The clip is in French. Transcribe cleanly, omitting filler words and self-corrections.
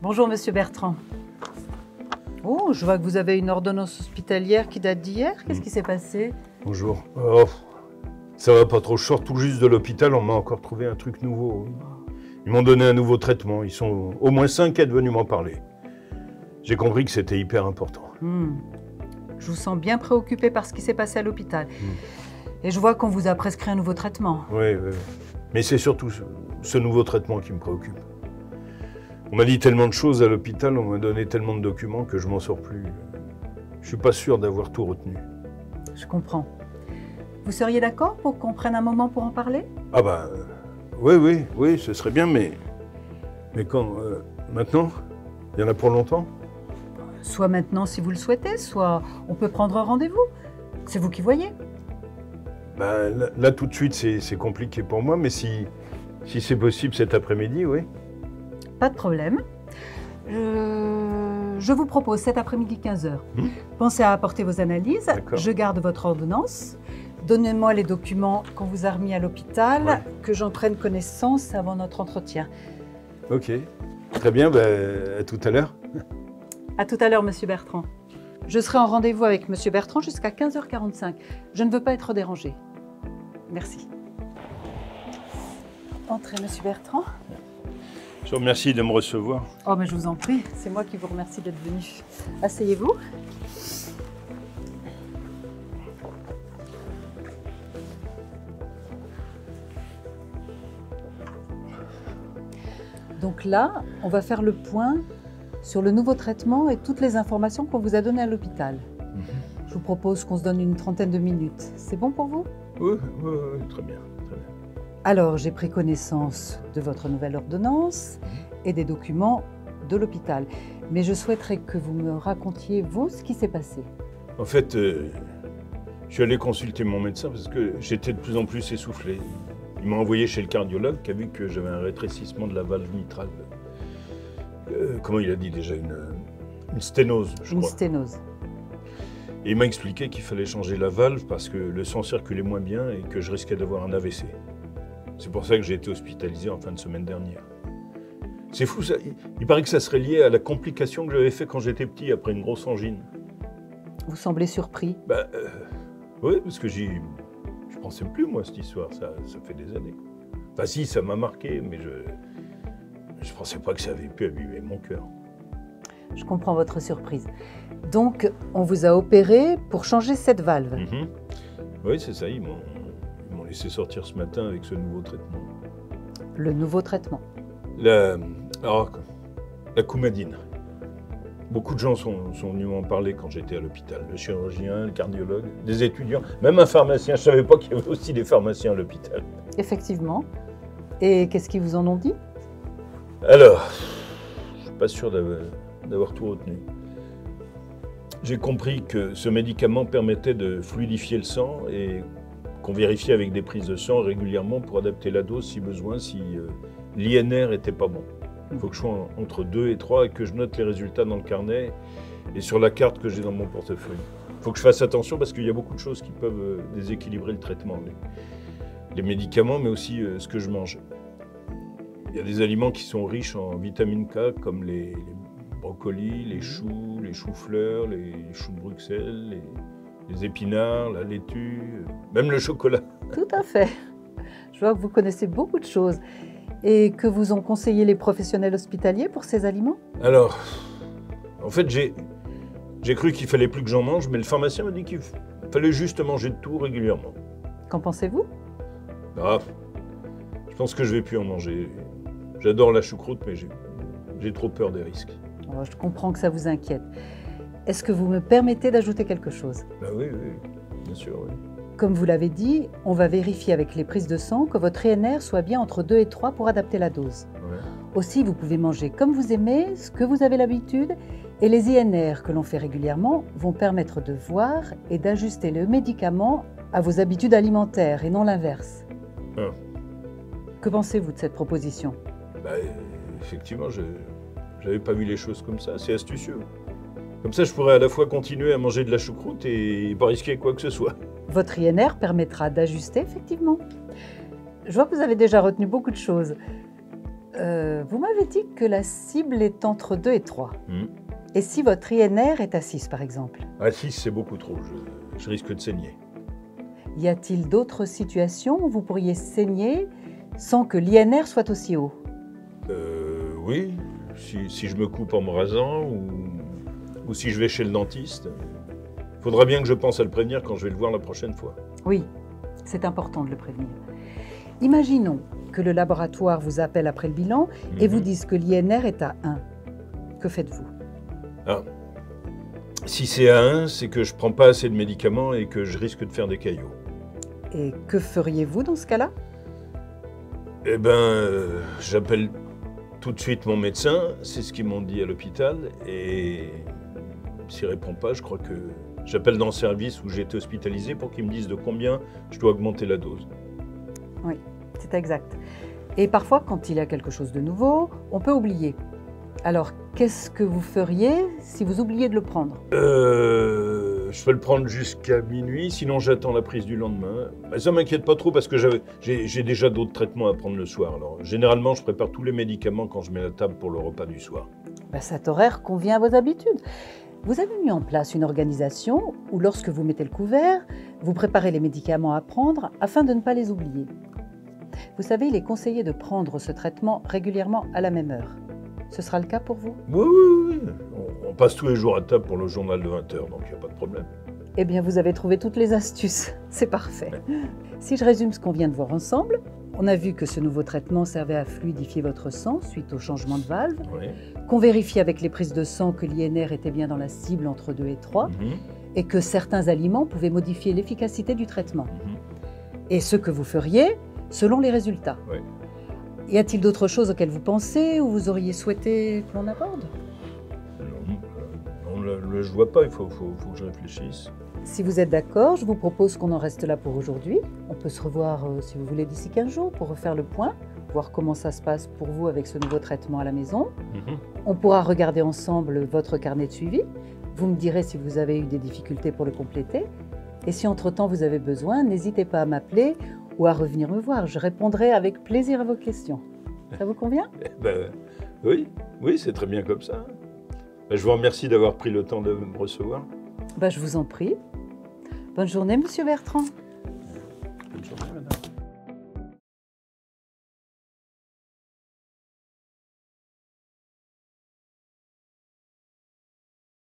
Bonjour, monsieur Bertrand. Oh, je vois que vous avez une ordonnance hospitalière qui date d'hier. Qu'est-ce qui s'est passé? Bonjour. Oh, ça va pas trop, je sors tout juste de l'hôpital, on m'a encore trouvé un truc nouveau. Ils m'ont donné un nouveau traitement, ils sont au moins 5 à être venus m'en parler. J'ai compris que c'était hyper important. Je vous sens bien préoccupé par ce qui s'est passé à l'hôpital. Et je vois qu'on vous a prescrit un nouveau traitement. Oui. Mais c'est surtout ce nouveau traitement qui me préoccupe. On m'a dit tellement de choses à l'hôpital, on m'a donné tellement de documents que je m'en sors plus. Je suis pas sûr d'avoir tout retenu. Je comprends. Vous seriez d'accord pour qu'on prenne un moment pour en parler? Ah bah, oui, ce serait bien, mais quand maintenant? Il y en a pour longtemps? Soit maintenant si vous le souhaitez, soit on peut prendre un rendez-vous. C'est vous qui voyez. Bah, là, tout de suite, c'est compliqué pour moi, mais si c'est possible cet après-midi, oui. Pas de problème. Je vous propose cet après-midi 15h. Pensez à apporter vos analyses. Je garde votre ordonnance. Donnez-moi les documents qu'on vous a remis à l'hôpital, que j'en prenne connaissance avant notre entretien. Ok. Très bien, bah, à tout à l'heure. À tout à l'heure, monsieur Bertrand. Je serai en rendez-vous avec monsieur Bertrand jusqu'à 15h45. Je ne veux pas être dérangée. Merci. Entrez, monsieur Bertrand. Je vous remercie de me recevoir. Oh, mais je vous en prie. C'est moi qui vous remercie d'être venu. Asseyez-vous. Donc là, on va faire le point sur le nouveau traitement et toutes les informations qu'on vous a données à l'hôpital. Je vous propose qu'on se donne une trentaine de minutes. C'est bon pour vous? Oui, très bien. Alors, j'ai pris connaissance de votre nouvelle ordonnance et des documents de l'hôpital. Mais je souhaiterais que vous me racontiez, vous, ce qui s'est passé. En fait, je suis allé consulter mon médecin parce que j'étais de plus en plus essoufflé. Il m'a envoyé chez le cardiologue qui a vu que j'avais un rétrécissement de la valve mitrale. Comment il a dit déjà? Une sténose, je crois. Une sténose. Et il m'a expliqué qu'il fallait changer la valve parce que le sang circulait moins bien et que je risquais d'avoir un AVC. C'est pour ça que j'ai été hospitalisé en fin de semaine dernière. C'est fou ça, il paraît que ça serait lié à la complication que j'avais fait quand j'étais petit après une grosse angine. Vous semblez surpris. Oui, parce que je pensais plus moi cette histoire, ça fait des années. Enfin si, ça m'a marqué, mais je pensais pas que ça avait pu abîmer mon cœur. Je comprends votre surprise. Donc, on vous a opéré pour changer cette valve. Oui, c'est ça, ils m'ont laissé sortir ce matin avec ce nouveau traitement. Le nouveau traitement? La coumadine. Beaucoup de gens sont venus m'en parler quand j'étais à l'hôpital. Le chirurgien, le cardiologue, des étudiants, même un pharmacien. Je ne savais pas qu'il y avait aussi des pharmaciens à l'hôpital. Effectivement. Et qu'est-ce qu'ils vous en ont dit? Alors, je ne suis pas sûr d'avoir tout retenu. J'ai compris que ce médicament permettait de fluidifier le sang et qu'on vérifiait avec des prises de sang régulièrement pour adapter la dose si besoin, si l'INR n'était pas bon. Il faut que je sois entre 2 et 3 et que je note les résultats dans le carnet et sur la carte que j'ai dans mon portefeuille. Il faut que je fasse attention parce qu'il y a beaucoup de choses qui peuvent déséquilibrer le traitement. Les médicaments, mais aussi ce que je mange. Il y a des aliments qui sont riches en vitamine K, comme les brocolis, les choux-fleurs, les choux de Bruxelles, les épinards, la laitue, même le chocolat. Tout à fait. Je vois que vous connaissez beaucoup de choses. Et que vous ont conseillé les professionnels hospitaliers pour ces aliments? Alors, en fait, j'ai cru qu'il fallait plus que j'en mange, mais le pharmacien m'a dit qu'il fallait juste manger de tout régulièrement. Qu'en pensez-vous? Je pense que je vais plus en manger. J'adore la choucroute, mais j'ai trop peur des risques. Alors, je comprends que ça vous inquiète. Est-ce que vous me permettez d'ajouter quelque chose? Oui, bien sûr, oui. Comme vous l'avez dit, on va vérifier avec les prises de sang que votre INR soit bien entre 2 et 3 pour adapter la dose. Aussi, vous pouvez manger comme vous aimez, ce que vous avez l'habitude, et les INR que l'on fait régulièrement vont permettre de voir et d'ajuster le médicament à vos habitudes alimentaires et non l'inverse. Que pensez-vous de cette proposition? Effectivement, je n'avais pas vu les choses comme ça, c'est astucieux. Comme ça, je pourrais à la fois continuer à manger de la choucroute et pas risquer quoi que ce soit. Votre INR permettra d'ajuster, effectivement. Je vois que vous avez déjà retenu beaucoup de choses. Vous m'avez dit que la cible est entre 2 et 3. Hmm. Et si votre INR est à 6, par exemple? À 6, c'est beaucoup trop. Je risque de saigner. Y a-t-il d'autres situations où vous pourriez saigner sans que l'INR soit aussi haut? Oui, si je me coupe en me rasant ou si je vais chez le dentiste. Faudra bien que je pense à le prévenir quand je vais le voir la prochaine fois. Oui, c'est important de le prévenir. Imaginons que le laboratoire vous appelle après le bilan et vous dise que l'INR est à 1. Que faites-vous? Si c'est à 1, c'est que je prends pas assez de médicaments et que je risque de faire des caillots. Et que feriez-vous dans ce cas-là? Eh ben, j'appelle tout de suite mon médecin, c'est ce qu'ils m'ont dit à l'hôpital, et s'il répond pas, je crois que j'appelle dans le service où j'ai été hospitalisé pour qu'ils me disent de combien je dois augmenter la dose. Oui, c'est exact. Et parfois, quand il y a quelque chose de nouveau, on peut oublier. Alors, qu'est-ce que vous feriez si vous oubliez de le prendre? Je peux le prendre jusqu'à minuit, sinon j'attends la prise du lendemain. Mais ça m'inquiète pas trop parce que j'ai déjà d'autres traitements à prendre le soir. Alors, généralement, je prépare tous les médicaments quand je mets la table pour le repas du soir. Cet horaire convient à vos habitudes. Vous avez mis en place une organisation où, lorsque vous mettez le couvert, vous préparez les médicaments à prendre afin de ne pas les oublier. Vous savez, il est conseillé de prendre ce traitement régulièrement à la même heure. Ce sera le cas pour vous? Oui. On passe tous les jours à table pour le journal de 20h, donc il n'y a pas de problème. Eh bien, vous avez trouvé toutes les astuces. C'est parfait. Si je résume ce qu'on vient de voir ensemble, on a vu que ce nouveau traitement servait à fluidifier votre sang suite au changement de valve, Oui. qu'on vérifie avec les prises de sang que l'INR était bien dans la cible entre 2 et 3, et que certains aliments pouvaient modifier l'efficacité du traitement. Et ce que vous feriez selon les résultats. Oui. Y a-t-il d'autres choses auxquelles vous pensez ou vous auriez souhaité que l'on aborde? Non, je vois pas, il faut que je réfléchisse. Si vous êtes d'accord, je vous propose qu'on en reste là pour aujourd'hui. On peut se revoir, si vous voulez, d'ici 15 jours pour refaire le point, voir comment ça se passe pour vous avec ce nouveau traitement à la maison. On pourra regarder ensemble votre carnet de suivi. Vous me direz si vous avez eu des difficultés pour le compléter. Et si entre-temps vous avez besoin, n'hésitez pas à m'appeler ou à revenir me voir. Je répondrai avec plaisir à vos questions. Ça vous convient? Oui, c'est très bien comme ça. Je vous remercie d'avoir pris le temps de me recevoir. Je vous en prie. Bonne journée, Monsieur Bertrand. Bonne journée, madame.